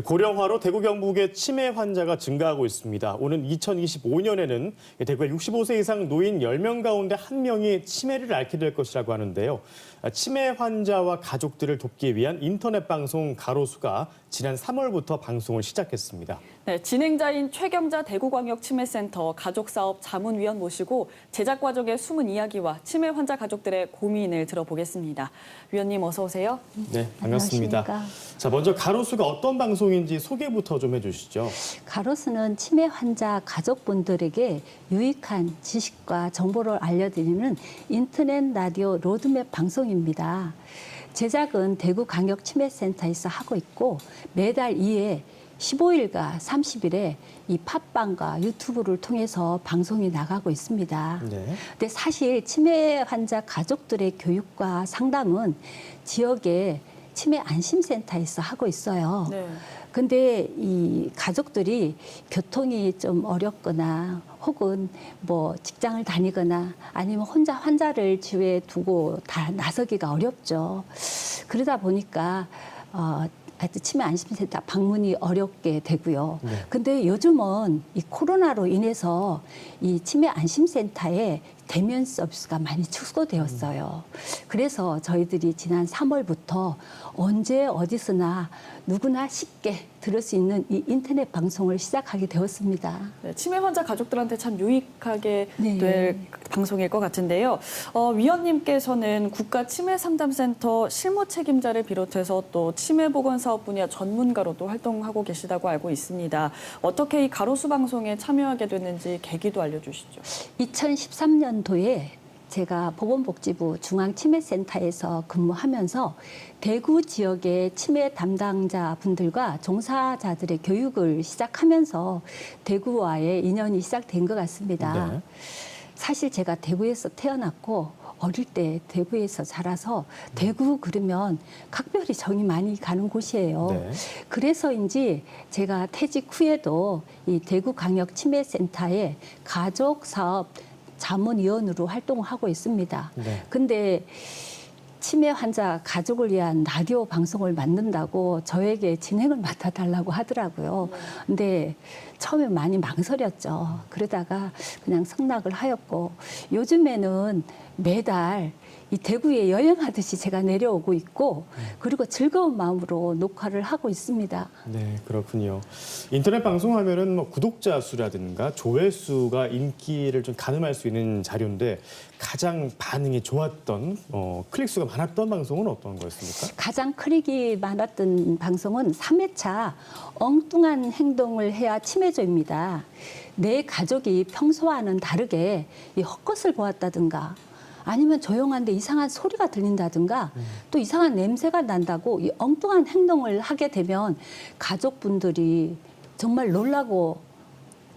고령화로 대구 경북의 치매 환자가 증가하고 있습니다. 오는 2025년에는 대구의 65세 이상 노인 10명 가운데 1명이 치매를 앓게 될 것이라고 하는데요. 치매 환자와 가족들을 돕기 위한 인터넷 방송 가로수가 지난 3월부터 방송을 시작했습니다. 네, 진행자인 최경자 대구광역치매센터 가족사업 자문위원 모시고 제작 과정의 숨은 이야기와 치매 환자 가족들의 고민을 들어보겠습니다. 위원님 어서 오세요. 네, 반갑습니다. 안녕하십니까. 자, 먼저 가로수가 어떤 방송인지 소개부터 좀 해주시죠. 가로수는 치매 환자 가족분들에게 유익한 지식과 정보를 알려드리는 인터넷 라디오 로드맵 방송입니다. 제작은 대구광역치매센터에서 하고 있고 매달 2회 15일과 30일에 이 팟빵과 유튜브를 통해서 방송이 나가고 있습니다. 네. 근데 사실 치매 환자 가족들의 교육과 상담은 지역의 치매 안심센터에서 하고 있어요. 네. 근데 이 가족들이 교통이 좀 어렵거나 혹은 뭐 직장을 다니거나 아니면 혼자 환자를 집에 두고 다 나서기가 어렵죠. 그러다 보니까 하여튼 치매 안심센터 방문이 어렵게 되고요. 네. 근데 요즘은 이 코로나로 인해서 이 치매 안심센터에 대면 서비스가 많이 축소되었어요. 그래서 저희들이 지난 3월부터 언제 어디서나 누구나 쉽게 들을 수 있는 이 인터넷 방송을 시작하게 되었습니다. 네, 치매 환자 가족들한테 참 유익하게 네. 될 방송일 것 같은데요. 위원님께서는 국가치매상담센터 실무 책임자를 비롯해서 또 치매보건사업 분야 전문가로도 활동하고 계시다고 알고 있습니다. 어떻게 이 가로수 방송에 참여하게 됐는지 계기도 알려주시죠. 2013년도에 제가 보건복지부 중앙치매센터에서 근무하면서 대구 지역의 치매 담당자 분들과 종사자들의 교육을 시작하면서 대구와의 인연이 시작된 것 같습니다. 네. 사실 제가 대구에서 태어났고 어릴 때 대구에서 자라서 대구 그러면 각별히 정이 많이 가는 곳이에요. 네. 그래서인지 제가 퇴직 후에도 이 대구광역치매센터의 가족사업 자문위원으로 활동을 하고 있습니다. 네. 근데 치매 환자 가족을 위한 라디오 방송을 만든다고 저에게 진행을 맡아달라고 하더라고요. 근데 처음에 많이 망설였죠. 그러다가 그냥 승낙을 하였고 요즘에는 매달 이 대구에 여행하듯이 제가 내려오고 있고 그리고 즐거운 마음으로 녹화를 하고 있습니다. 네, 그렇군요. 인터넷 방송하면은 뭐 구독자 수라든가 조회수가 인기를 좀 가늠할 수 있는 자료인데 가장 반응이 좋았던 클릭 수가 많았던 방송은 어떤 거였습니까? 가장 클릭이 많았던 방송은 3회차 엉뚱한 행동을 해야 치매조입니다. 내 가족이 평소와는 다르게 이 헛것을 보았다든가 아니면 조용한데 이상한 소리가 들린다든가 또 이상한 냄새가 난다고 이 엉뚱한 행동을 하게 되면 가족분들이 정말 놀라고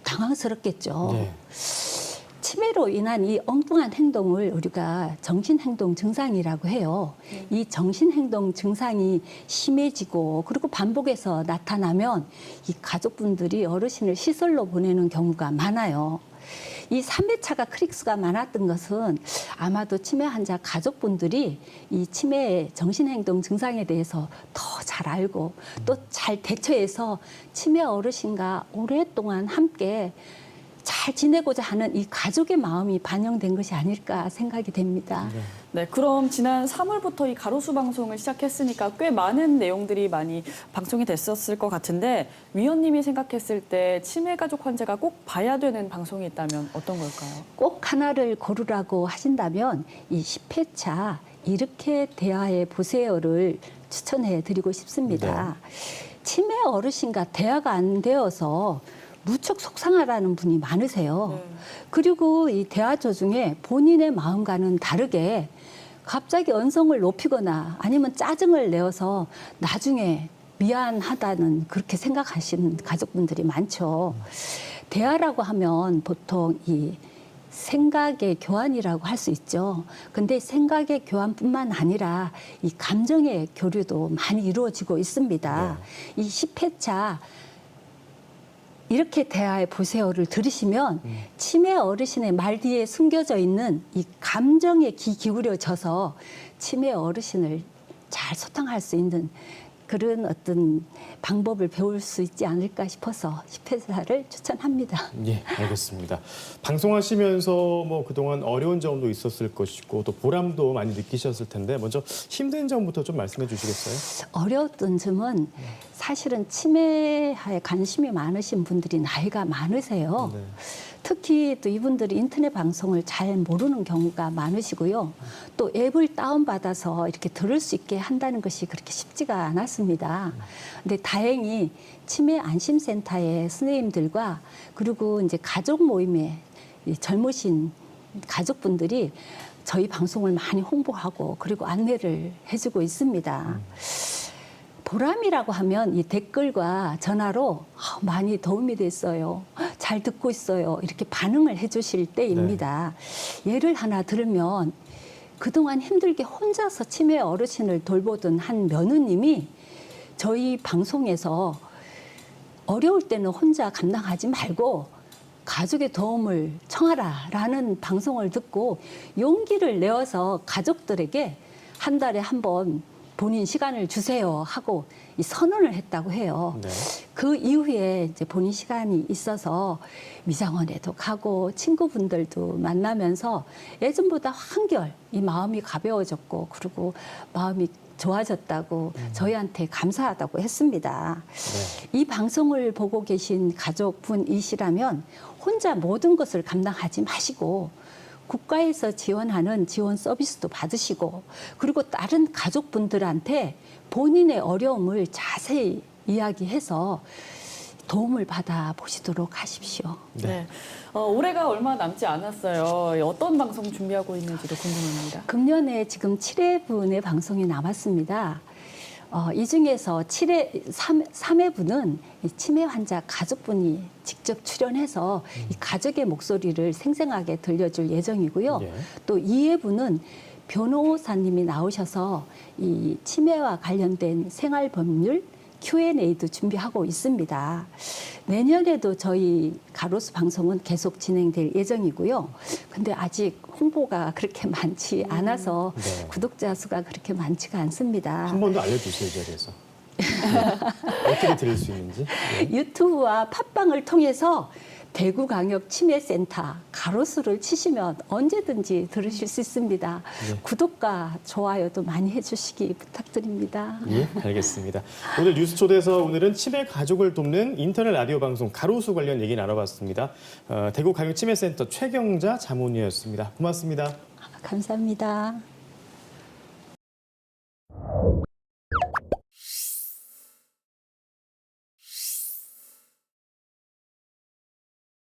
당황스럽겠죠. 네. 치매로 인한 이 엉뚱한 행동을 우리가 정신행동 증상이라고 해요. 이 정신행동 증상이 심해지고 그리고 반복해서 나타나면 이 가족분들이 어르신을 시설로 보내는 경우가 많아요. 이 3회차가 클릭수가 많았던 것은 아마도 치매 환자 가족분들이 이 치매의 정신행동 증상에 대해서 더 잘 알고 또 잘 대처해서 치매 어르신과 오랫동안 함께 잘 지내고자 하는 이 가족의 마음이 반영된 것이 아닐까 생각이 됩니다. 네, 그럼 지난 3월부터 이 가로수 방송을 시작했으니까 꽤 많은 내용들이 많이 방송이 됐었을 것 같은데 위원님이 생각했을 때 치매 가족 환자가 꼭 봐야 되는 방송이 있다면 어떤 걸까요? 꼭 하나를 고르라고 하신다면 이 10회차 이렇게 대화해 보세요를 추천해 드리고 싶습니다. 치매 어르신과 대화가 안 되어서 무척 속상하다는 분이 많으세요. 그리고 이 대화 도중에 본인의 마음과는 다르게 갑자기 언성을 높이거나 아니면 짜증을 내어서 나중에 미안하다는 그렇게 생각하시는 가족분들이 많죠. 대화라고 하면 보통 이 생각의 교환이라고 할 수 있죠. 근데 생각의 교환뿐만 아니라 이 감정의 교류도 많이 이루어지고 있습니다. 이 10회차 이렇게 대화해 보세요를 들으시면 치매 어르신의 말 뒤에 숨겨져 있는 이 감정에 귀 기울여져서 치매 어르신을 잘 소통할 수 있는 그런 어떤 방법을 배울 수 있지 않을까 싶어서 10회차를 추천합니다. 예, 알겠습니다. 방송하시면서 뭐 그동안 어려운 점도 있었을 것이고 또 보람도 많이 느끼셨을 텐데 먼저 힘든 점부터 좀 말씀해 주시겠어요? 어려웠던 점은 사실은 치매에 관심이 많으신 분들이 나이가 많으세요. 네. 특히 또 이분들이 인터넷 방송을 잘 모르는 경우가 많으시고요. 또 앱을 다운받아서 이렇게 들을 수 있게 한다는 것이 그렇게 쉽지가 않았습니다. 근데 다행히 치매 안심센터의 선생님들과 그리고 이제 가족 모임에 이 젊으신 가족분들이 저희 방송을 많이 홍보하고 그리고 안내를 해주고 있습니다. 보람이라고 하면 이 댓글과 전화로 많이 도움이 됐어요. 잘 듣고 있어요. 이렇게 반응을 해주실 때입니다. 예를 하나 들면 그동안 힘들게 혼자서 치매 어르신을 돌보던 한 며느님이 저희 방송에서 어려울 때는 혼자 감당하지 말고 가족의 도움을 청하라라는 방송을 듣고 용기를 내어서 가족들에게 한 달에 한 번 본인 시간을 주세요 하고 이 선언을 했다고 해요. 네. 그 이후에 이제 본인 시간이 있어서 미장원에도 가고 친구분들도 만나면서 예전보다 한결 이 마음이 가벼워졌고 그리고 마음이 좋아졌다고 저희한테 감사하다고 했습니다. 네. 이 방송을 보고 계신 가족분이시라면 혼자 모든 것을 감당하지 마시고 국가에서 지원하는 지원 서비스도 받으시고 그리고 다른 가족분들한테 본인의 어려움을 자세히 이야기해서 도움을 받아 보시도록 하십시오. 네. 올해가 얼마 남지 않았어요. 어떤 방송 준비하고 있는지도 궁금합니다. 금년에 지금 7회분의 방송이 남았습니다. 이 중에서 3회분은 치매 환자 가족분이 직접 출연해서 이 가족의 목소리를 생생하게 들려줄 예정이고요. 예. 또 2회분은 변호사님이 나오셔서 이 치매와 관련된 생활법률 Q&A도 준비하고 있습니다. 내년에도 저희 가로수 방송은 계속 진행될 예정이고요. 근데 아직 홍보가 그렇게 많지 않아서 네. 구독자 수가 그렇게 많지가 않습니다. 한 번 더 알려주세요, 이 자리에서. 네. 어떻게 들을 수 있는지. 네. 유튜브와 팟빵을 통해서 대구광역치매센터 가로수를 치시면 언제든지 들으실 수 있습니다. 네. 구독과 좋아요도 많이 해주시기 부탁드립니다. 예, 알겠습니다. 오늘 뉴스 초대에서 오늘은 치매 가족을 돕는 인터넷 라디오 방송 가로수 관련 얘기 나눠봤습니다. 대구광역치매센터 최경자 자문위였습니다. 고맙습니다. 감사합니다.